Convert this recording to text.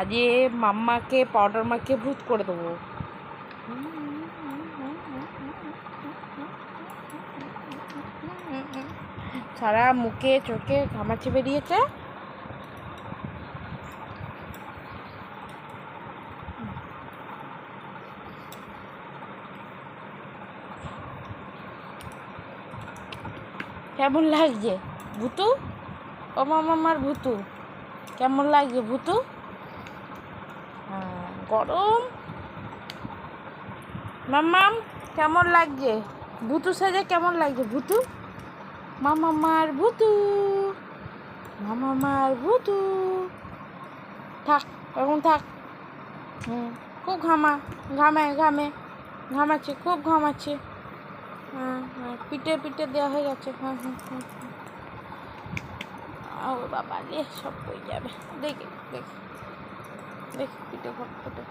আজকে মাম্মাকে পাউডার মাখিয়ে ভূত করে দেবো। সারা মুখে চোখে ঘামাচি বেরিয়েছে। কেমন লাগছে ভূতু? ও মামার ভূতু কেমন লাগছে ভূতু? গরম। মাম্মাম কেমন লাগছে ভূতু সাজে? কেমন লাগছে ভূতু? মামার ভূতু, মামার ভূতু। থাক এখন থাক। খুব ঘামাচ্ছে, খুব ঘামাচ্ছে। পিঠে পিঠে দেওয়া হয়ে গেছে। ও বাবা রে, সব হয়ে যাবে। দেখি দেখি দেখি পিঠে ফটো